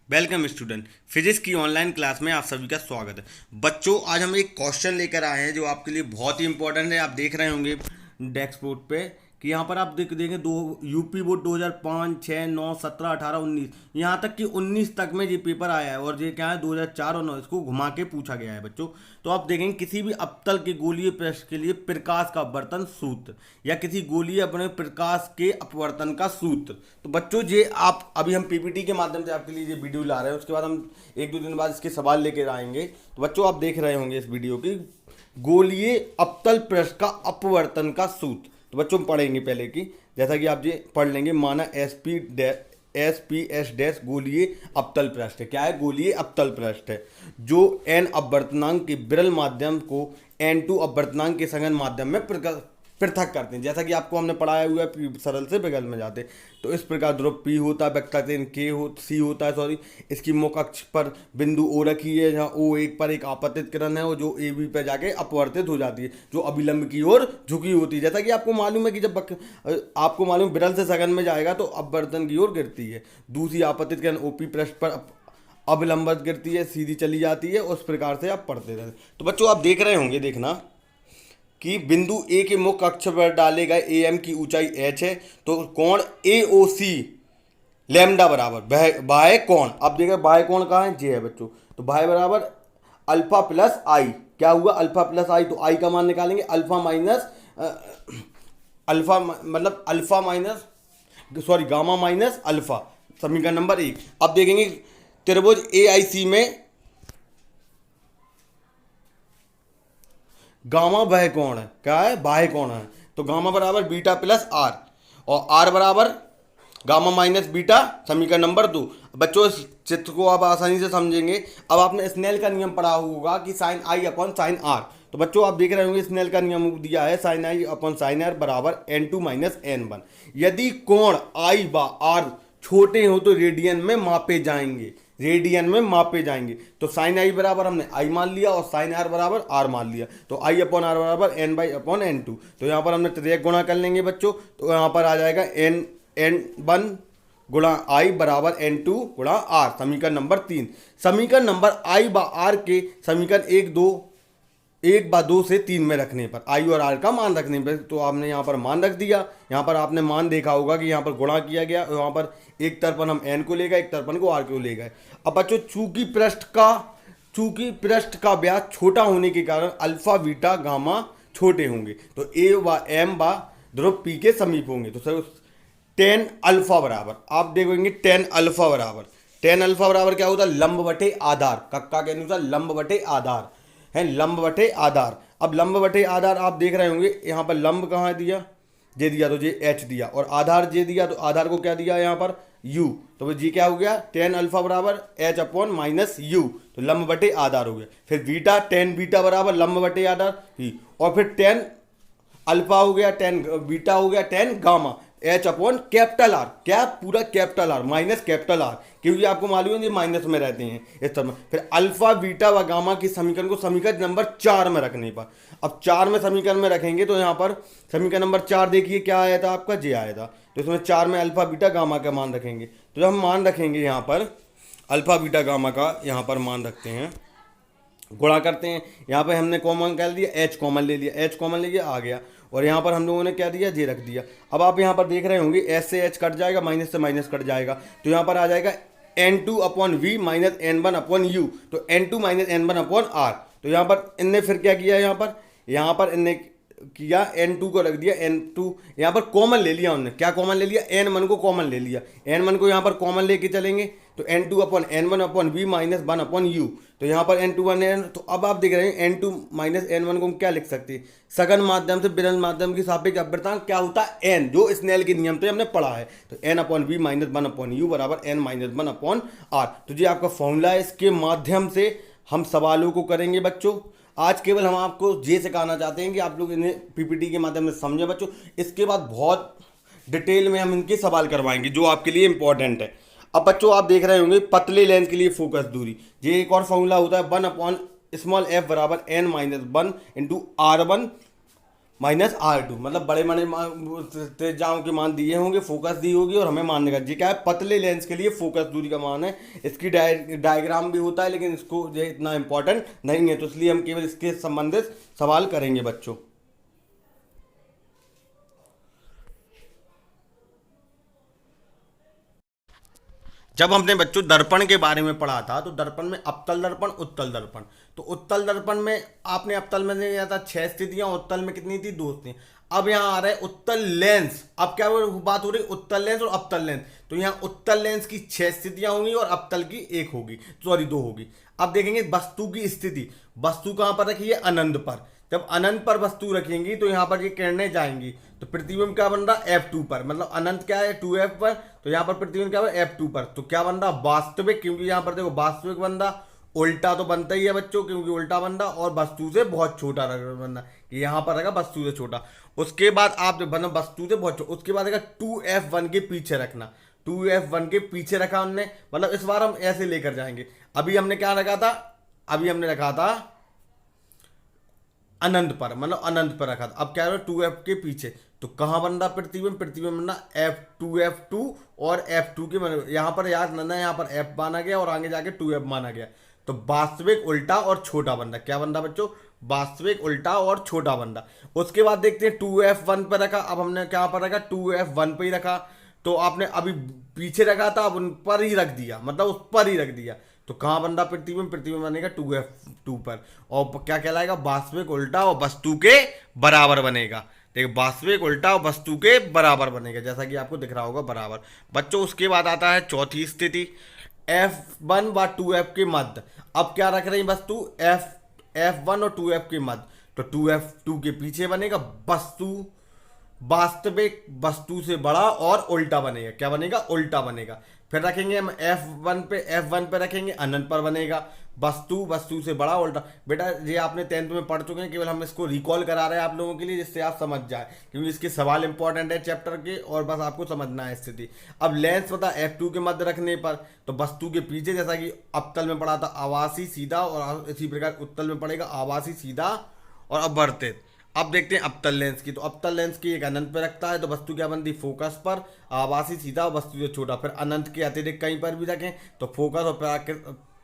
Welcome student. Physics की online class में आप सभी का स्वागत है। बच्चों, आज हम एक क्वेश्चन लेकर आए हैं जो आपके लिए बहुत ही इंपॉर्टेंट है। आप देख रहे होंगे डेस्कटॉप पे कि यहाँ पर आप देखेंगे दो यूपी बोर्ड 2005, 6, 9, 17, 18, 19, यहाँ तक कि 19 तक में ये पेपर आया है। और ये क्या है, 2004 और 9 इसको घुमा के पूछा गया है बच्चों। तो आप देखेंगे किसी भी अवतल के गोलीय पृष्ठ के लिए प्रकाश का अपवर्तन सूत्र या किसी गोलीय अपने प्रकाश के अपवर्तन का सूत्र। तो बच्चों, ये आप अभी हम पीपीटी के माध्यम से आपके लिए ये वीडियो ला रहे हैं। उसके बाद हम एक दो दिन बाद इसके सवाल लेकर आएंगे। तो बच्चों, आप देख रहे होंगे इस वीडियो की गोलीय अवतल पृष्ठ का अपवर्तन का सूत्र। तो बच्चों, हम पढ़ेंगे पहले की, जैसा कि आप ये पढ़ लेंगे, माना एस पी एस डैश गोलीय अवतल पृष्ठ है। क्या है? गोलीय अवतल पृष्ठ है जो एन अपवर्तनांक के विरल माध्यम को N2 अपवर्तनांक के सघन माध्यम में पृथक करते हैं। जैसा कि आपको हमने पढ़ाया हुआ है, सरल से विकल में जाते। तो इस प्रकार ध्रुव पी होता है, वक्रतेन के हो सी होता है, सॉरी, इसकी मुख अक्ष पर बिंदु ओ रखी है, जहाँ O1 पर एक आपतित किरण है और जो AB पर जाके अपवर्तित हो जाती है, जो अभिलंब की ओर झुकी होती है। जैसा कि आपको मालूम है कि जब आपको मालूम विरल से सघन में जाएगा तो अपवर्तन की ओर गिरती है। दूसरी आपतित किरण OP पृष्ठ पर अभिलंबित गिरती है, सीधी चली जाती है। उस प्रकार से आप पढ़ते रहते। तो बच्चों, आप देख रहे होंगे, देखना कि बिंदु ए के मुख्य अक्ष पर डाले गए ए एम की ऊंचाई h है। तो कोण ए ओ सी लैम्डा बराबर बाह्य कोण। अब देखिए बाह्य कोण कहाँ है? जे है बच्चों। तो बाह्य बराबर अल्फा प्लस आई। क्या हुआ? अल्फा प्लस आई। तो आई का मान निकालेंगे, अल्फा माइनस मतलब alpha minus, sorry, gamma minus alpha. समीकरण नंबर 1। अब देखेंगे त्रिभुज ए आई सी में गामा वह कोण है। क्या है? बाह्य कोण है। तो गामा बराबर बीटा प्लस आर, और आर बराबर गामा माइनस बीटा। समीकरण नंबर 2। बच्चों, इस चित्र को आप आसानी से समझेंगे। अब आपने स्नेल का नियम पढ़ा होगा कि sine I upon sine R. तो बच्चों, आप देख रहे होंगे स्नेल का नियम दिया है, sine I upon sine R बराबर N2 माइनस N1। यदि कोण आई व आर छोटे हो तो रेडियन में मापे जाएंगे, रेडियन में मापे जाएंगे। तो साइन आई बराबर हमने आई मान लिया और साइन आर बराबर आर मान लिया। तो आई अपॉन आर बराबर एन बाई अपॉन N2। तो यहाँ पर हमने त्रियक गुणा कर लेंगे बच्चों। तो यहाँ पर आ जाएगा N1 गुणा आई बराबर N2 गुणा आर। समीकरण नंबर 3। समीकरण नंबर आई व आर के समीकरण 1 व 2 से 3 में रखने पर, आई और आर का मान रखने पर, तो आपने यहाँ पर मान रख दिया। यहाँ पर आपने मान देखा होगा कि यहाँ पर गुणा किया गया, यहाँ पर एक तरफन हम एन को ले गए, एक तरफन को आर को ले गए। अब बच्चों, चूंकि पृष्ठ का व्यास छोटा होने के कारण अल्फा बीटा गामा छोटे होंगे, तो ए व एम व ध्रुव पी के समीप होंगे। तो सर टेन अल्फा बराबर, आप देखोगे टेन अल्फा बराबर क्या होता है? लंब बटे आधार। कक्का के अनुसार लंब बटे आधार है, लंब बटे आधार। अब लंब बटे आधार आप देख रहे होंगे, यहाँ पर लंब कहाँ दिया? जे दिया, तो जे एच दिया, और आधार जे दिया, तो आधार को क्या दिया यहाँ पर? यू। तो जी क्या हो गया? टेन अल्फा बराबर एच अपॉन माइनस यू। तो लंब बटे आधार हो गया। फिर बीटा, टेन बीटा बराबर लंब बटे आधार ही, और फिर टेन अल्फा हो गया, टेन बीटा हो गया, ten gamma, H upon capital R. क्या? पूरा capital R minus capital R, क्योंकि आपको मालूम है ये माइनस में रहते हैं इस तरह में। फिर अल्फा बीटा व गामा की समीकरण को समीकरण नंबर 4 में रखने पर, अब 4 में समीकरण में रखेंगे तो यहाँ पर समीकरण नंबर 4 देखिए क्या आया था आपका? जे आया था। तो इसमें 4 में अल्फा बीटा गामा का मान रखेंगे। तो जब हम मान रखेंगे यहाँ पर अल्फा बीटा गामा का, यहाँ पर मान रखते हैं, गुणा करते हैं। यहाँ पे हमने कॉमन कर दिया, एच कॉमन ले लिया, एच कॉमन ले लिया, आ गया। और यहाँ पर हम लोगों ने क्या दिया? जे रख दिया। अब आप यहाँ पर देख रहे होंगे एच से एच कट जाएगा, माइनस से माइनस कट जाएगा। तो यहाँ पर आ जाएगा N2 upon V minus N1 upon U. तो N2 minus N1 upon R. तो यहाँ पर इनने फिर क्या किया? यहाँ पर इनने किया N2 को रख दिया, N2 यहाँ पर कॉमन ले लिया उन्होंने। क्या कॉमन ले लिया? N1 को कॉमन ले लिया। N1 को यहाँ पर कॉमन लेके चलेंगे तो N2 upon N1 upon V minus 1 upon U. तो यहाँ पर N2 1 N। तो अब आप देख रहे हैं N2 माइनस N1 को हम क्या लिख सकते हैं? सघन माध्यम से विरल माध्यम की सापेक्ष अपवर्तनांक क्या होता है? N, जो स्नेल के नियम से हमने पढ़ा है। तो N upon V minus 1 upon U बराबर N माइनस 1 अपॉन आर। तो ये आपका फॉर्मूला है। इसके माध्यम से हम सवालों को करेंगे बच्चों। आज केवल हम आपको ये सिखाना चाहते हैं कि आप लोग इन्हें पीपीटी के माध्यम से समझें बच्चों। इसके बाद बहुत डिटेल में हम इनके सवाल करवाएंगे जो आपके लिए इंपॉर्टेंट है। अब बच्चों, आप देख रहे होंगे पतले लेंस के लिए फोकस दूरी, ये एक और फॉर्मूला होता है, 1 अपॉन स्मॉल एफ बराबर N minus 1 into R1 -R2, मतलब बड़े बड़े त्रिज्याओं के मान दिए होंगे, फोकस दी होगी और हमें मान निकाल, जी क्या है, पतले लेंस के लिए फोकस दूरी का मान है। इसकी डायग्राम भी होता है, लेकिन इसको जो है इतना इंपॉर्टेंट नहीं है, तो इसलिए हम केवल इसके संबंधित सवाल करेंगे बच्चों। जब हमने बच्चों दर्पण के बारे में पढ़ा था, तो दर्पण में अवतल दर्पण, उत्तल दर्पण। तो उत्तल दर्पण में आपने अवतल में दिया था 6 स्थितियां, उत्तल में कितनी थी, 2 थी। अब यहाँ आ रहा है उत्तल लेंस। अब क्या बात हो रही है, उत्तल लेंस और अवतल लेंस। तो यहाँ उत्तल लेंस की 6 स्थितियां होंगी और अवतल की 1 होगी, सॉरी 2 होगी। अब देखेंगे वस्तु की स्थिति। वस्तु कहाँ पर रखी है, अनंत पर। जब अनंत पर वस्तु रखेंगी तो यहाँ पर ये किरणें जाएंगी, तो प्रतिबिंब क्या बन रहा है, F2 पर, मतलब अनंत क्या है 2F पर, तो यहाँ पर प्रतिबिंब क्या है F2 पर। तो क्या बन रहा, वास्तविक, क्योंकि यहाँ पर देखो वास्तविक बन रहा, उल्टा तो बनता ही है बच्चों, क्योंकि उल्टा बन रहा, और वस्तु से बहुत छोटा बन रहा, यहाँ पर रहेगा वस्तु से छोटा। उसके बाद आप बना वस्तु से बहुत छोटा, उसके बाद 2F1 के पीछे रखना, 2F1 के पीछे रखा हमने, मतलब इस बार हम ऐसे लेकर जाएंगे। अभी हमने क्या रखा था, अभी हमने रखा था अनंत पर, मतलब अनंत पर रखा था। अब क्या है 2F के पीछे, तो कहाँ बन रहा प्रतिबिंब, प्रतिबिंब बनना F2 और F2 के, यहाँ पर याद ना, यहाँ पर F माना गया और आगे जाके 2F माना गया, तो वास्तविक उल्टा और छोटा बन रहा। क्या बन रहा बच्चों, वास्तविक उल्टा और छोटा बन रहा। उसके बाद देखते हैं 2F1 पर रखा। अब हमने क्या पर रखा, 2F1 पे ही रखा, तो आपने अभी पीछे रखा था, अब उन पर ही रख दिया, मतलब उस पर ही रख दिया, तो कहाँ बन रहा प्रतिबिंब, प्रतिबिंब बनेगा 2F2 पर, और क्या कहलाएगा, वास्तविक उल्टा और वस्तु के बराबर बनेगा। देखिए वास्तविक उल्टा और वस्तु के बराबर बनेगा, जैसा कि आपको दिख रहा होगा बराबर बच्चों। उसके बाद आता है चौथी स्थिति, F1 व 2F के मध्य। अब क्या रख रही वस्तु, F1 और 2F के मध्य, तो 2F2 के पीछे बनेगा वस्तु, वास्तविक वस्तु से बड़ा और उल्टा बनेगा। क्या बनेगा, उल्टा बनेगा। फिर रखेंगे हम F1 पे रखेंगे, अनंत पर बनेगा, वस्तु, वस्तु से बड़ा उल्टा। बेटा ये आपने 10th में पढ़ चुके हैं, केवल हम इसको रिकॉल करा रहे हैं आप लोगों के लिए, जिससे आप समझ जाए, क्योंकि इसके सवाल इंपॉर्टेंट है चैप्टर के, और बस आपको समझना है स्थिति। अब लेंस पता F2 के मध्य रखने पर, तो वस्तु के पीछे, जैसा कि अवतल में पढ़ा था आवासी सीधा, और इसी प्रकार उत्तल में पड़ेगा आवासी सीधा और अपवर्तित। अब देखते हैं अवतल लेंस की, तो अवतल लेंस की एक अनंत पे रखता है, तो वस्तु क्या बनती, फोकस पर, आभासी सीधा, वस्तु से छोटा। फिर अनंत के अतिरिक्त कहीं पर भी रखें तो फोकस और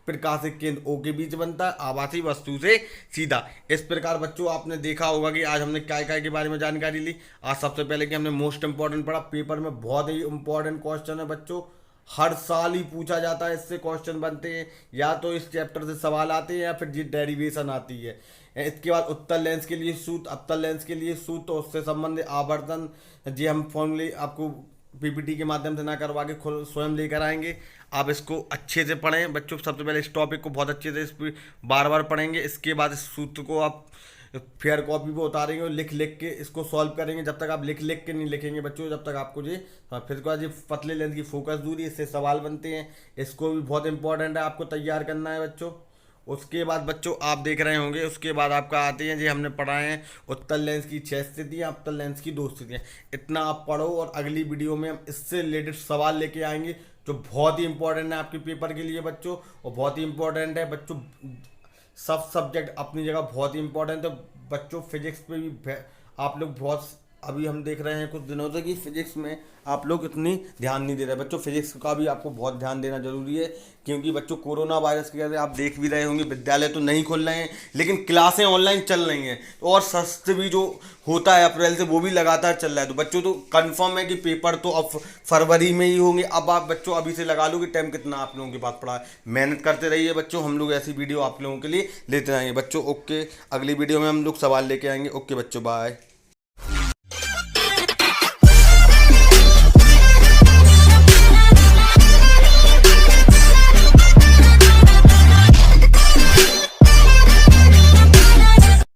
प्रकाशिक केंद्र O के बीच बनता है, आभासी वस्तु से सीधा। इस प्रकार बच्चों आपने देखा होगा कि आज हमने क्या क्या के बारे में जानकारी ली। आज सबसे पहले कि हमने मोस्ट इंपॉर्टेंट पढ़ा, पेपर में बहुत ही इंपॉर्टेंट क्वेश्चन है बच्चों, हर साल ही पूछा जाता है, इससे क्वेश्चन बनते हैं, या तो इस चैप्टर से सवाल आते हैं या फिर जी डेरिवेशन आती है। इसके बाद उत्तल लेंस के लिए सूत्र, अवतल लेंस के लिए सूत्र, तो उससे संबंधित आवर्तन जी हम फॉर्मूले आपको पीपीटी के माध्यम से ना करवा के खुद स्वयं लेकर आएंगे। आप इसको अच्छे से पढ़ें बच्चों, सबसे पहले इस टॉपिक को बहुत अच्छे से इस पर बार बार पढ़ेंगे। इसके बाद इस सूत्र को आप फेयर कॉपी पे उतारेंगे और लिख लिख के इसको सॉल्व करेंगे। जब तक आप लिख लिख के नहीं लिखेंगे बच्चों, जब तक आपको जी फिर को जी पतले लेंस की फोकस दूरी, इससे सवाल बनते हैं, इसको भी बहुत इंपॉर्टेंट है, आपको तैयार करना है बच्चों। उसके बाद बच्चों आप देख रहे होंगे, उसके बाद आपका आते हैं जी हमने पढ़ाए हैं उत्तल लेंस की 6 स्थितियाँ, अवतल लेंस की 2 स्थितियाँ। इतना आप पढ़ो, और अगली वीडियो में हम इससे रिलेटेड सवाल लेके आएंगे जो बहुत ही इंपॉर्टेंट है आपके पेपर के लिए बच्चों, और बहुत ही इंपॉर्टेंट है बच्चों। सब सब्जेक्ट अपनी जगह बहुत ही इंपॉर्टेंट है बच्चों। फिजिक्स पे भी आप लोग बहुत, अभी हम देख रहे हैं कुछ दिनों से कि फिजिक्स में आप लोग इतनी ध्यान नहीं दे रहे बच्चों। फिजिक्स का भी आपको बहुत ध्यान देना जरूरी है, क्योंकि बच्चों कोरोना वायरस के वजह से आप देख भी रहे होंगे, विद्यालय तो नहीं खुल रहे हैं लेकिन क्लासें ऑनलाइन चल रही हैं, और सत्र भी जो होता है अप्रैल से वो भी लगातार चल रहा है। तो बच्चों तो कंफर्म है कि पेपर तो अब फरवरी में ही होंगे। अब आप बच्चों अभी से लगा लो कि टाइम कितना आप लोगों के पास पड़ा है। मेहनत करते रहिए बच्चों, हम लोग ऐसी वीडियो आप लोगों के लिए लेते रहेंगे बच्चों। ओके, अगली वीडियो में हम लोग सवाल लेके आएंगे। ओके बच्चों, बाय।